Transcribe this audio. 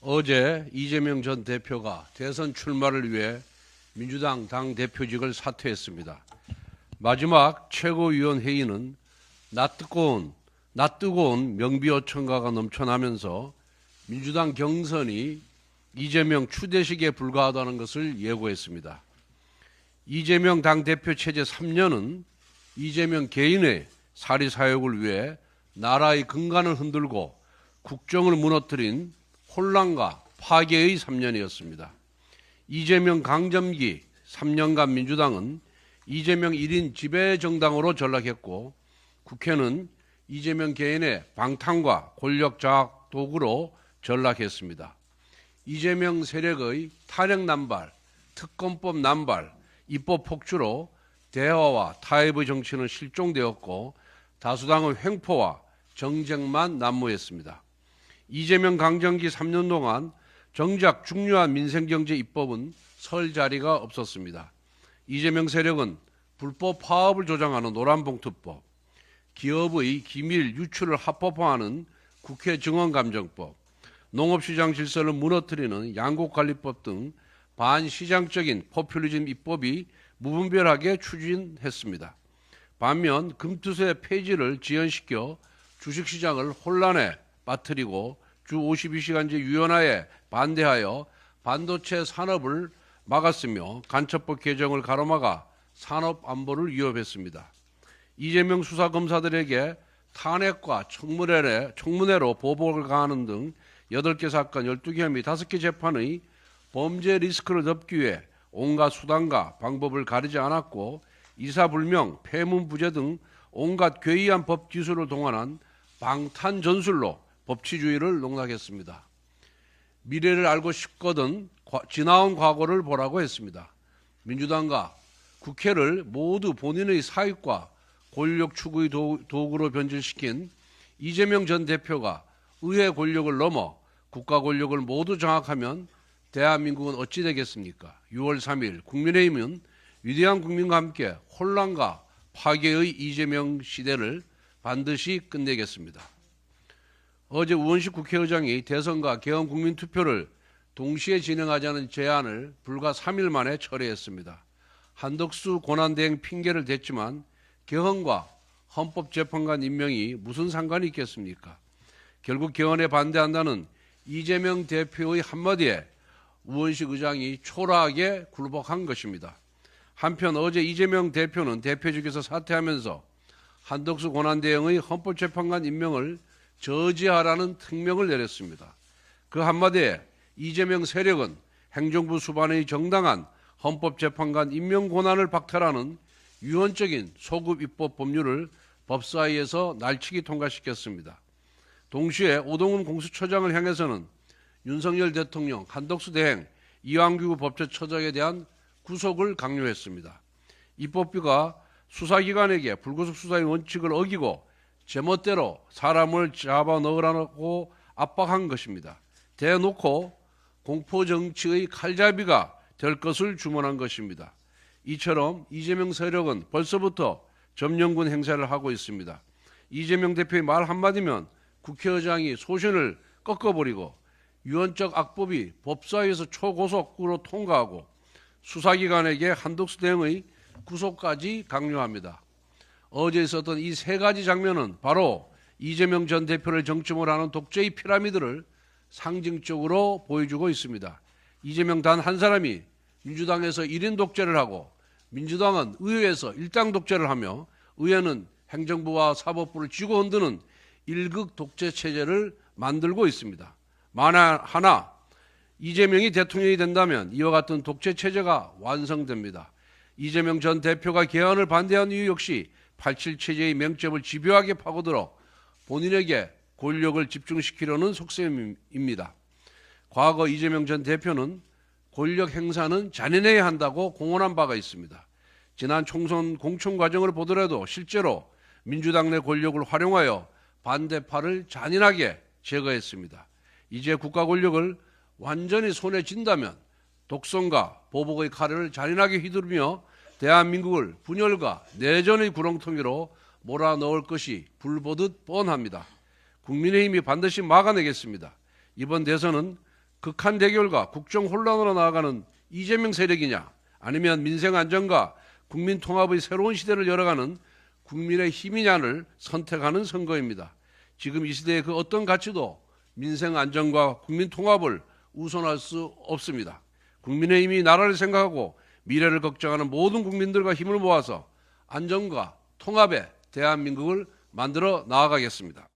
어제 이재명 전 대표가 대선 출마를 위해 민주당 당대표직을 사퇴했습니다. 마지막 최고위원 회의는 낯뜨거운 명비어천가가 넘쳐나면서 민주당 경선이 이재명 추대식에 불과하다는 것을 예고했습니다. 이재명 당대표 체제 3년은 이재명 개인의 사리사욕을 위해 나라의 근간을 흔들고 국정을 무너뜨린 혼란과 파괴의 3년이었습니다. 이재명 강점기 3년간 민주당은 이재명 1인 지배정당으로 전락했고 국회는 이재명 개인의 방탄과 권력 장악 도구로 전락했습니다. 이재명 세력의 탄핵 남발, 특검법 남발, 입법 폭주로 대화와 타협의 정치는 실종되었고 다수당의 횡포와 정쟁만 난무했습니다. 이재명 강점기 3년 동안 정작 중요한 민생경제 입법은 설 자리가 없었습니다. 이재명 세력은 불법 파업을 조장하는 노란봉투법, 기업의 기밀 유출을 합법화하는 국회 증언감정법, 농업시장 질서를 무너뜨리는 양곡관리법 등 반시장적인 포퓰리즘 입법이 무분별하게 추진했습니다. 반면 금투세 폐지를 지연시켜 주식시장을 혼란에 빠뜨리고 주 52시간제 유연화에 반대하여 반도체 산업을 막았으며 간첩법 개정을 가로막아 산업 안보를 위협했습니다. 이재명 수사검사들에게 탄핵과 청문회로 보복을 가하는 등 8개 사건 12개 혐의 5개 재판의 범죄 리스크를 덮기 위해 온갖 수단과 방법을 가리지 않았고 이사불명, 폐문부재 등 온갖 괴이한 법 기술을 동원한 방탄전술로 법치주의를 농락했습니다. 미래를 알고 싶거든 지나온 과거를 보라고 했습니다. 민주당과 국회를 모두 본인의 사익과 권력 추구의 도구로 변질시킨 이재명 전 대표가 의회 권력을 넘어 국가 권력을 모두 장악하면 대한민국은 어찌 되겠습니까? 6월 3일 국민의힘은 위대한 국민과 함께 혼란과 파괴의 이재명 시대를 반드시 끝내겠습니다. 어제 우원식 국회의장이 대선과 개헌 국민투표를 동시에 진행하자는 제안을 불과 3일 만에 철회했습니다. 한덕수 권한대행 핑계를 댔지만 개헌과 헌법재판관 임명이 무슨 상관이 있겠습니까? 결국 개헌에 반대한다는 이재명 대표의 한마디에 우원식 의장이 초라하게 굴복한 것입니다. 한편 어제 이재명 대표는 대표직에서 사퇴하면서 한덕수 권한대행의 헌법재판관 임명을 저지하라는 특명을 내렸습니다. 그 한마디에 이재명 세력은 행정부 수반의 정당한 헌법재판관 임명 권한을 박탈하는 유언적인 소급 입법 법률을 법사위에서 날치기 통과시켰습니다. 동시에 오동훈 공수처장을 향해서는 윤석열 대통령, 한덕수 대행, 이완규 법제처장에 대한 구속을 강요했습니다. 입법부가 수사기관에게 불구속 수사의 원칙을 어기고 제멋대로 사람을 잡아넣으라고 압박한 것입니다. 대놓고 공포정치의 칼잡이가 될 것을 주문한 것입니다. 이처럼 이재명 세력은 벌써부터 점령군 행사를 하고 있습니다. 이재명 대표의 말 한마디면 국회의장이 소신을 꺾어버리고 유언적 악법이 법사위에서 초고속으로 통과하고 수사기관에게 한덕수 대행의 구속까지 강요합니다. 어제 있었던 이 세 가지 장면은 바로 이재명 전 대표를 정점으로 하는 독재의 피라미드를 상징적으로 보여주고 있습니다. 이재명 단 한 사람이 민주당에서 1인 독재를 하고 민주당은 의회에서 일당 독재를 하며 의회는 행정부와 사법부를 쥐고 흔드는 일극 독재 체제를 만들고 있습니다. 만약 하나 이재명이 대통령이 된다면 이와 같은 독재 체제가 완성됩니다. 이재명 전 대표가 개헌을 반대한 이유 역시 87 체제의 맹점을 집요하게 파고들어 본인에게 권력을 집중시키려는 속셈입니다. 과거 이재명 전 대표는 권력 행사는 잔인해야 한다고 공언한 바가 있습니다. 지난 총선 공천 과정을 보더라도 실제로 민주당 내 권력을 활용하여 반대파를 잔인하게 제거했습니다. 이제 국가 권력을 완전히 손에 쥔다면 독선과 보복의 칼을 잔인하게 휘두르며 대한민국을 분열과 내전의 구렁텅이로 몰아넣을 것이 불보듯 뻔합니다. 국민의힘이 반드시 막아내겠습니다. 이번 대선은 극한 대결과 국정 혼란으로 나아가는 이재명 세력이냐, 아니면 민생 안정과 국민 통합의 새로운 시대를 열어가는 국민의 힘이냐를 선택하는 선거입니다. 지금 이 시대의 그 어떤 가치도 민생 안정과 국민 통합을 우선할 수 없습니다. 국민의힘이 나라를 생각하고 미래를 걱정하는 모든 국민들과 힘을 모아서 안정과 통합의 대한민국을 만들어 나아가겠습니다.